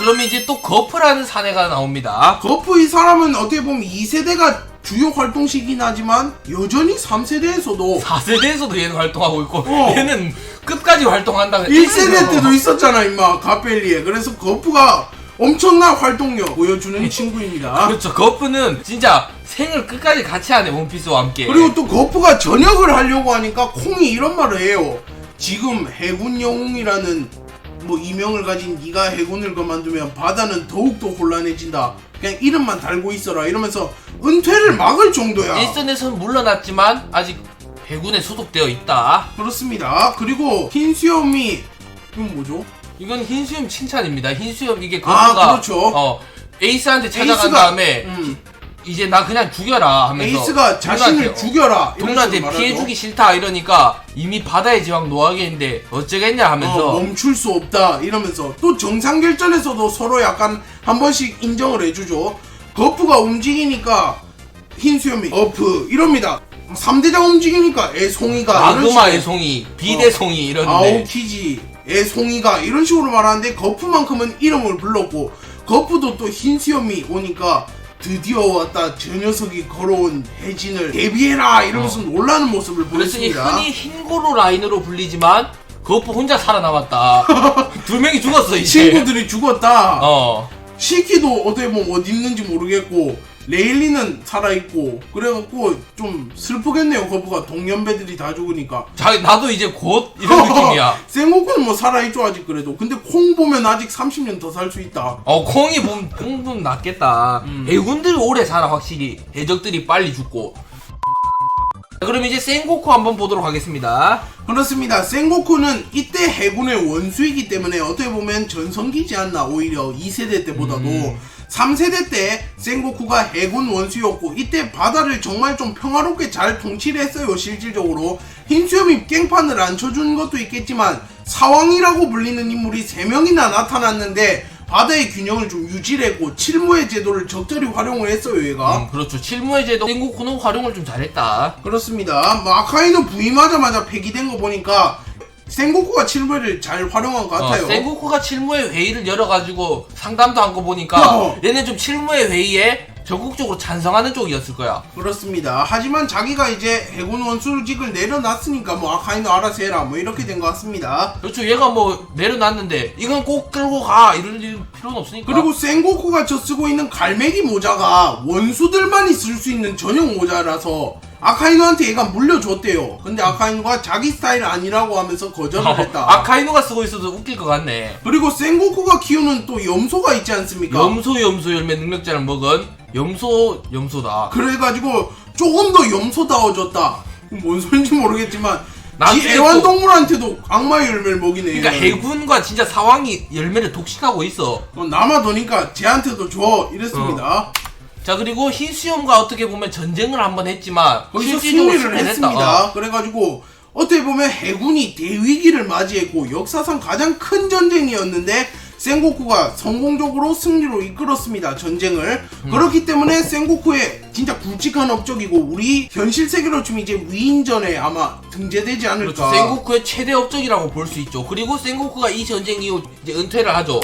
그러면 이제 또 거프라는 사내가 나옵니다. 거프 이 사람은 어떻게 보면 2세대가 주요 활동시긴 하지만 여전히 3세대에서도 4세대에서도 얘는 활동하고 있고 얘는 끝까지 활동한다. 1세대 때도 있었잖아 임마 가펠리에. 그래서 거프가 엄청난 활동력 보여주는 친구입니다. 그렇죠. 거프는 진짜 생을 끝까지 같이 하네 원피스와 함께. 그리고 또 거프가 전역을 하려고 하니까 콩이 이런 말을 해요. 지금 해군 영웅이라는 뭐 이명을 가진 네가 해군을 그만두면 바다는 더욱더 혼란해진다. 그냥 이름만 달고 있어라 이러면서 은퇴를 막을 정도야. 일선에서는 물러났지만 아직 해군에 소속되어 있다. 그렇습니다. 그리고 흰수염이 이건 뭐죠? 이건 흰수염 칭찬입니다. 흰수염 이게 거프가 그렇죠. 에이스한테 찾아간 에이스가, 다음에 이제 나 그냥 죽여라 하면서 에이스가 자신을 죽여라 동료한테 피해주기 싫다 이러니까 이미 바다의 제왕 노하겠는데 어쩌겠냐 하면서 멈출 수 없다 이러면서 또 정상결전에서도 서로 약간 한 번씩 인정을 해주죠. 거프가 움직이니까 흰수염이 어프 이럽니다. 3대장 움직이니까 애송이가 아그마 애송이 비대송이 이러는데 아오키지 애송이가 이런 식으로 말하는데 거프만큼은 이름을 불렀고 거프도 또 흰수염이 오니까 드디어 왔다 저 녀석이 걸어온 해진을 대비해라 이러면서 놀라는 모습을 그래서 이 보였습니다. 흔히 흰고루 라인으로 불리지만 거프 혼자 살아남았다. 두 명이 죽었어 이제. 친구들이 죽었다. 어. 시키도 어떻게 보면 어디 있는지 모르겠고 레일리는 살아있고 그래갖고 좀 슬프겠네요. 거프가 동년배들이 다 죽으니까. 나도 이제 곧 이런 느낌이야. 생고쿠는 뭐 살아있죠 아직 그래도. 근데 콩 보면 아직 30년 더 살 수 있다. 콩이 보면 콩도 낫겠다. 해군들이 오래 살아 확실히. 해적들이 빨리 죽고. 그럼 이제 센고쿠 한번 보도록 하겠습니다. 그렇습니다. 센고쿠는 이때 해군의 원수이기 때문에 어떻게 보면 전성기지 않나. 오히려 2세대 때보다도 3세대 때 센고쿠가 해군 원수였고 이때 바다를 정말 좀 평화롭게 잘 통치를 했어요. 실질적으로 흰수염이 깽판을 안 쳐준 것도 있겠지만 사왕이라고 불리는 인물이 3명이나 나타났는데 바다의 균형을 좀 유지를 했고 칠무의 제도를 적절히 활용을 했어요 얘가. 그렇죠. 칠무의 제도 센고쿠는 활용을 좀 잘했다. 그렇습니다. 아카이노 부임하자마자 폐기된 거 보니까 센고쿠가 칠무를 잘 활용한 것 같아요. 센고쿠가 칠무의 회의를 열어가지고 상담도 한 거 보니까 얘네 좀 칠무의 회의에 적극적으로 찬성하는 쪽이었을 거야. 그렇습니다. 하지만 자기가 이제 해군 원수직을 내려놨으니까 뭐 아카이노 알아서 해라 뭐 이렇게 된 것 같습니다. 그렇죠. 얘가 뭐 내려놨는데 이건 꼭 끌고 가 이럴 필요는 없으니까. 그리고 센고쿠가 저 쓰고 있는 갈매기 모자가 원수들만이 쓸 수 있는 전용 모자라서 아카이노한테 얘가 물려줬대요. 근데 아카이노가 자기 스타일 아니라고 하면서 거절을 했다. 아카이노가 쓰고 있어도 웃길 것 같네. 그리고 센고쿠가 키우는 또 염소가 있지 않습니까? 염소 열매 능력자를 먹은 염소다. 그래가지고 조금 더 염소다워졌다. 뭔 소린지 모르겠지만 지 나중에 애완동물한테도 악마의 열매를 먹이네. 그러니까 해군과 진짜 사왕이 열매를 독식하고 있어. 남아도니까 쟤한테도 줘 이랬습니다. 자, 그리고 흰수염과 어떻게 보면 전쟁을 한번 했지만 거기서 실질적으로 승리를 했습니다. 그래가지고 어떻게 보면 해군이 대위기를 맞이했고 역사상 가장 큰 전쟁이었는데 센고쿠가 성공적으로 승리로 이끌었습니다. 전쟁을. 그렇기 때문에 센고쿠의 진짜 굵직한 업적이고 우리 현실 세계로 치면 이제 위인전에 아마 등재되지 않을까. 그렇죠. 센고쿠의 최대 업적이라고 볼 수 있죠. 그리고 센고쿠가 이 전쟁 이후 이제 은퇴를 하죠.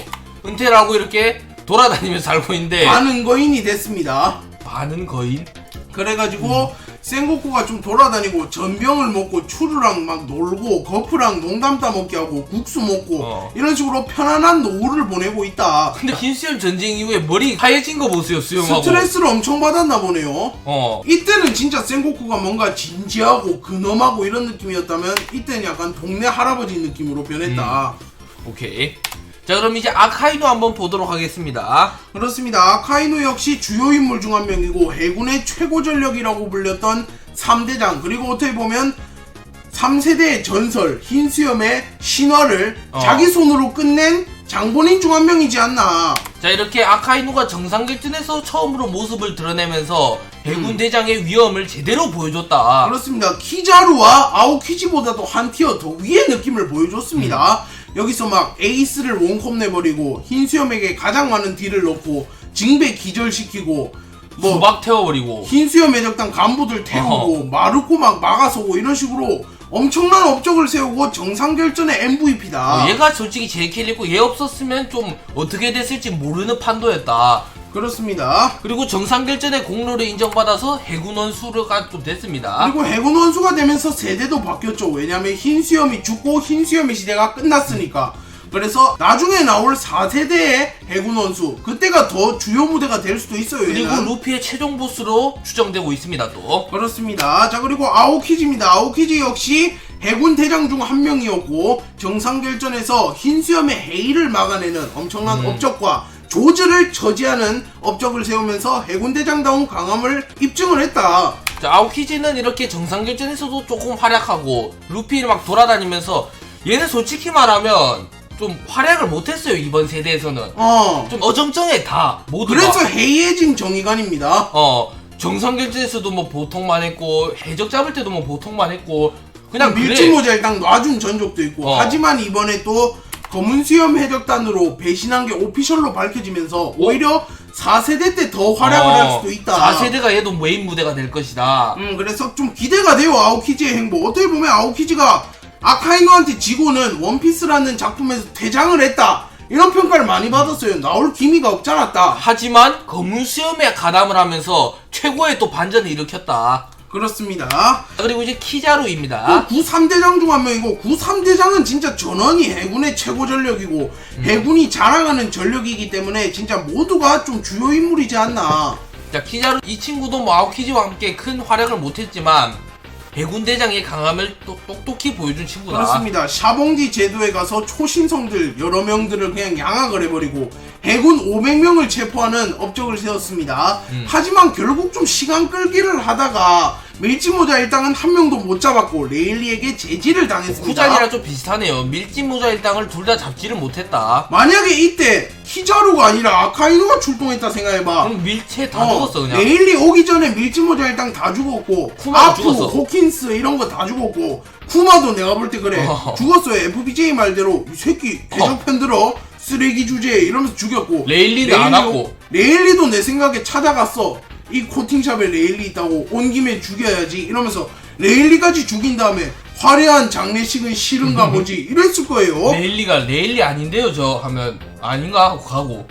은퇴를 하고 이렇게 돌아다니면서 살고 있는데 반은 거인이 됐습니다. 반은 거인? 그래가지고 센고쿠가 좀 돌아다니고 전병을 먹고 추루랑 막 놀고 거프랑 농담 따먹기 하고 국수 먹고 이런 식으로 편안한 노후를 보내고 있다. 근데 흰수염 전쟁 이후에 머리 하얘진 거 보세요. 수염하고 스트레스를 엄청 받았나 보네요. 이때는 진짜 센고쿠가 뭔가 진지하고 근엄하고 이런 느낌이었다면 이때는 약간 동네 할아버지 느낌으로 변했다. 오케이. 자, 그럼 이제 아카이노 한번 보도록 하겠습니다. 그렇습니다. 아카이노 역시 주요 인물 중 한 명이고 해군의 최고 전력이라고 불렸던 3대장, 그리고 어떻게 보면 3세대의 전설 흰수염의 신화를 자기 손으로 끝낸 장본인 중 한 명이지 않나. 자, 이렇게 아카이노가 정상결전에서 처음으로 모습을 드러내면서 해군 대장의 위엄을 제대로 보여줬다. 그렇습니다. 키자루와 아오키지보다도 한 티어 더 위의 느낌을 보여줬습니다. 여기서 막 에이스를 원컵 내버리고 흰수염에게 가장 많은 딜을 넣고 징배 기절시키고 뭐 수박 태워버리고 흰수염 해적단 간부들 태우고 마르코 막 막아서고 이런 식으로 엄청난 업적을 세우고 정상결전의 MVP다. 얘가 솔직히 제일 캐리고 얘 없었으면 좀 어떻게 됐을지 모르는 판도였다. 그렇습니다. 그리고 정상결전의 공로를 인정받아서 해군 원수가 좀 됐습니다. 그리고 해군 원수가 되면서 세대도 바뀌었죠. 왜냐면 흰수염이 죽고 흰수염의 시대가 끝났으니까. 그래서 나중에 나올 4세대의 해군 원수, 그때가 더 주요 무대가 될 수도 있어요. 그리고 얘는. 루피의 최종 보스로 추정되고 있습니다. 또 그렇습니다. 자, 그리고 아오키즈입니다. 아오키즈 역시 해군 대장 중 한 명이었고 정상결전에서 흰수염의 헤이를 막아내는 엄청난 업적과 조즈를 저지하는 업적을 세우면서 해군 대장다운 강함을 입증을 했다. 자, 아오키지는 이렇게 정상결전에서도 조금 활약하고 루피를 막 돌아다니면서 얘는 솔직히 말하면 좀 활약을 못했어요. 이번 세대에서는 좀 어정쩡해 다 모두가. 그래서 해이해진 정의관입니다. 정상결전에서도 뭐 보통만 했고 해적 잡을 때도 뭐 보통만 했고 그냥 그래. 밀짚모자 일단 놔준 전적도 있고. 하지만 이번에 또 검은 수염 해적단으로 배신한 게 오피셜로 밝혀지면서 오히려 4세대 때 더 활약을 할 수도 있다. 4세대가 얘도 메인 무대가 될 것이다. 그래서 좀 기대가 돼요. 아오키즈의 행보. 어떻게 보면 아오키즈가 아카이노한테 지고는 원피스라는 작품에서 퇴장을 했다, 이런 평가를 많이 받았어요. 나올 기미가 없지 않았다. 하지만 검은 수염에 가담을 하면서 최고의 또 반전을 일으켰다. 그렇습니다. 그리고 이제 키자루입니다. 93대장 중 한 명이고 93대장은 진짜 전원이 해군의 최고 전력이고 해군이 자랑하는 전력이기 때문에 진짜 모두가 좀 주요 인물이지 않나. 자, 키자루 이 친구도 뭐 아오키지와 함께 큰 활약을 못했지만 해군 대장의 강함을 또 똑똑히 보여준 친구다. 그렇습니다. 샤봉디 제도에 가서 초신성들 여러 명들을 그냥 양악을 해버리고 해군 500명을 체포하는 업적을 세웠습니다. 하지만 결국 좀 시간 끌기를 하다가 밀짚모자 일당은 한 명도 못 잡았고 레일리에게 제지를 당했습니다. 쿠잔이랑 좀 비슷하네요. 밀짚모자 일당을 둘 다 잡지를 못했다. 만약에 이때 키자루가 아니라 아카이누가 출동했다 생각해봐. 그럼 밀체 다 죽었어 그냥. 레일리 오기 전에 밀짚모자 일당 다 죽었고 쿠마도 아프, 죽었어. 호킨스 이런 거 다 죽었고 쿠마도 내가 볼 때 그래 죽었어요. FBJ 말대로 이 새끼 계속 편들어 쓰레기 주제 이러면서 죽였고 레일리는 안 왔고. 레일리도 내 생각에 찾아갔어. 이 코팅샵에 레일리 있다고 온 김에 죽여야지 이러면서 레일리까지 죽인 다음에 화려한 장례식은 싫은가 보지 이랬을 거예요. 레일리가 레일리 아닌데요 저 하면 아닌가 하고 가고.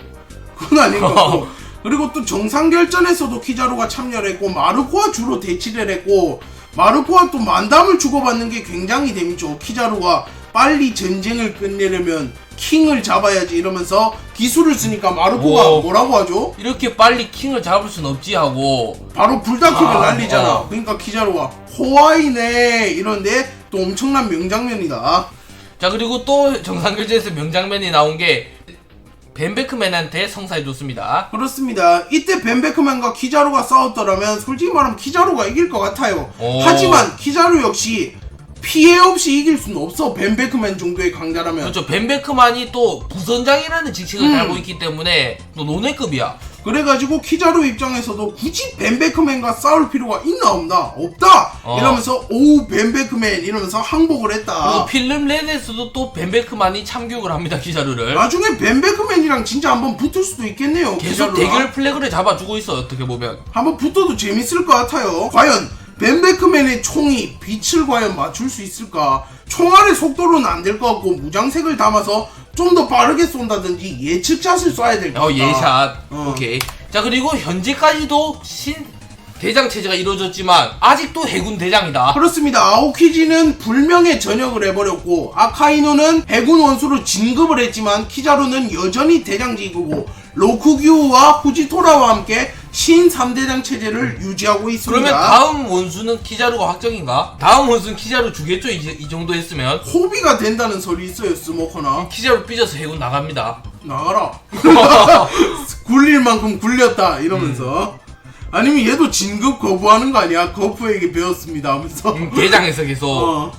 그건 아닌 것 같고. 그리고 또 정상결전에서도 키자루가 참여를 했고 마르코와 주로 대치를 했고 마르코와 또 만담을 주고받는 게 굉장히 재밌죠. 키자루가 빨리 전쟁을 끝내려면 킹을 잡아야지 이러면서 기술을 쓰니까 마르코가 뭐라고 하죠? 이렇게 빨리 킹을 잡을 순 없지 하고 바로 불닭킥을 날리잖아. 그러니까 키자루가 호와이네 이런데 또 엄청난 명장면이다. 자, 그리고 또 정상결전에서 명장면이 나온 게 벤베크맨한테 성사해줬습니다. 그렇습니다. 이때 벤베크맨과 키자루가 싸웠더라면 솔직히 말하면 키자루가 이길 것 같아요. 하지만 키자루 역시 피해 없이 이길 수는 없어. 벤베크맨 정도의 강자라면. 그렇죠. 벤베크만이 또 부선장이라는 직책을 달고 있기 때문에 또 논외급이야. 그래가지고 키자루 입장에서도 굳이 벤베크맨과 싸울 필요가 있나 없나? 없다! 이러면서 오 벤베크맨 이러면서 항복을 했다. 그리고 필름 렌에서도 또 벤베크만이 참교육을 합니다. 키자루를. 나중에 벤베크맨이랑 진짜 한번 붙을 수도 있겠네요. 계속 키자루랑. 대결 플래그를 잡아주고 있어. 어떻게 보면. 한번 붙어도 재밌을 것 같아요. 과연 벤베크맨의 총이 빛을 과연 맞출 수 있을까? 총알의 속도로는 안 될 것 같고 무장색을 담아서 좀 더 빠르게 쏜다든지 예측샷을 쏴야 될 것 같다. 예샷. 오케이. 자, 그리고 현재까지도 신 대장 체제가 이루어졌지만 아직도 해군 대장이다. 그렇습니다. 아오키지는 불명예 전역을 해버렸고 아카이노는 해군 원수로 진급을 했지만 키자루는 여전히 대장직이고 로쿠규와 후지토라와 함께 신 3대장 체제를 유지하고 있습니다. 그러면 다음 원수는 키자루가 확정인가? 다음 원수는 키자루 주겠죠? 이 정도 했으면. 호비가 된다는 소리 있어요. 스모커나 키자루 삐져서 해군 나갑니다. 나가라. 굴릴 만큼 굴렸다 이러면서 아니면 얘도 진급 거부하는 거 아니야? 거푸에게 배웠습니다 하면서 대장에서 계속.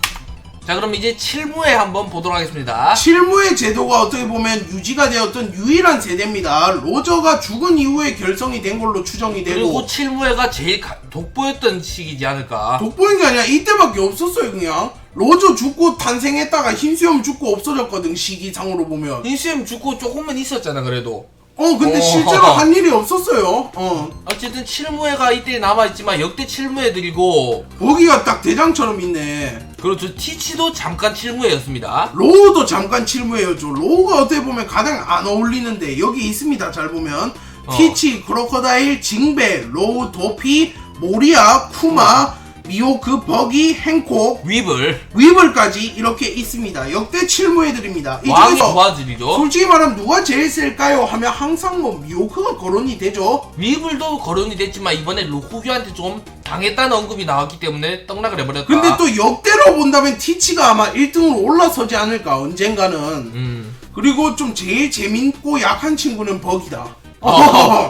자, 그럼 이제 칠무에 한번 보도록 하겠습니다. 칠무의 제도가 어떻게 보면 유지가 되었던 유일한 세대입니다. 로저가 죽은 이후에 결성이 된 걸로 추정이 되고 그리고 칠무회가 제일 돋보였던 시기지 않을까. 돋보인 게 아니라 이때밖에 없었어요. 그냥 로저 죽고 탄생했다가 흰수염 죽고 없어졌거든. 시기상으로 보면 흰수염 죽고 조금만 있었잖아 그래도. 근데 실제로 한 일이 없었어요. 어쨌든 칠무회가 이때 남아있지만 역대 칠무회들이고 거기가 딱 대장처럼 있네. 그렇죠. 티치도 잠깐 칠무회였습니다. 로우도 잠깐 칠무회였죠. 로우가 어떻게 보면 가장 안 어울리는데 여기 있습니다. 잘 보면 티치, 크로커다일, 징베, 로우, 도피, 모리아, 쿠마, 미호크, 버기, 행콕, 위블까지 이렇게 있습니다. 역대 칠무회들입니다. 이 왕이 중에서 도와드리죠. 솔직히 말하면 누가 제일 셀까요? 하면 항상 뭐 미호크가 거론이 되죠. 위블도 거론이 됐지만 이번에 로쿠규한테 좀 당했다는 언급이 나왔기 때문에 떡락을 해버렸다. 근데 또 역대로 본다면 티치가 아마 1등으로 올라서지 않을까 언젠가는. 그리고 좀 제일 재밌고 약한 친구는 버기다.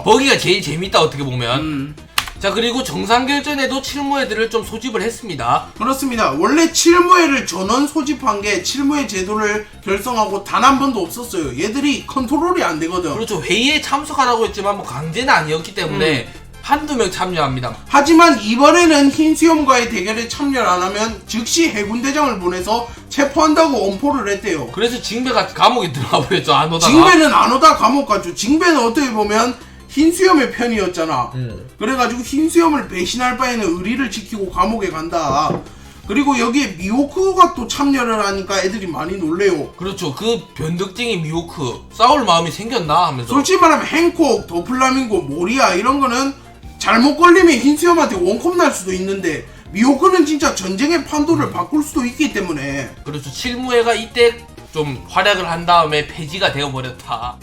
버기가 제일 재밌다 어떻게 보면. 자, 그리고 정상결전에도 칠무회들을 좀 소집을 했습니다. 그렇습니다. 원래 칠무회를 전원 소집한 게 칠무회 제도를 결성하고 단 한 번도 없었어요. 얘들이 컨트롤이 안 되거든. 그렇죠. 회의에 참석하라고 했지만 뭐 강제는 아니었기 때문에 한두 명 참여합니다. 하지만 이번에는 흰수염과의 대결에 참여를 안 하면 즉시 해군대장을 보내서 체포한다고 엄포를 했대요. 그래서 징배가 감옥에 들어가 버렸죠. 안 오다가. 징배는 안 오다 감옥 갔죠. 징배는 어떻게 보면 흰수염의 편이었잖아. 그래가지고 흰수염을 배신할 바에는 의리를 지키고 감옥에 간다. 그리고 여기에 미호크가 또 참여를 하니까 애들이 많이 놀래요. 그렇죠. 그 변덕쟁이 미호크 싸울 마음이 생겼나 하면서. 솔직히 말하면 행콕, 도플라밍고, 모리아 이런 거는 잘못 걸리면 흰수염한테 원컵 날 수도 있는데 미호크는 진짜 전쟁의 판도를 바꿀 수도 있기 때문에. 그렇죠. 칠무회가 이때 좀 활약을 한 다음에 폐지가 되어버렸다.